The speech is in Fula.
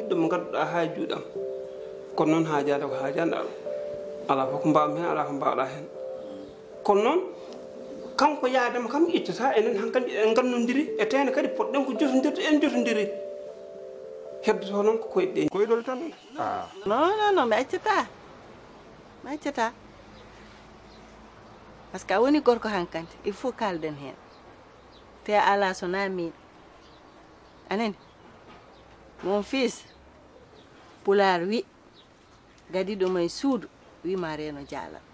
ɗum gadduɗa ha juuɗam kono noon haajade ko haajanɗa ɗum ala fof ko mbawmi hen ala ko mbawɗa hen kono noon kanko yaadema kam ittata enen hankkadi en gandodiri e tene kadi poɗɗen ko jotodirde en jotodiri heddoto noon ko koyɗe koydol tan non mi accata par ce que a woni gorko hankkandi il faut kalden hen te ala so namiɗo anani mon fils pular wi gadiɗo may suudu wima reno jaalal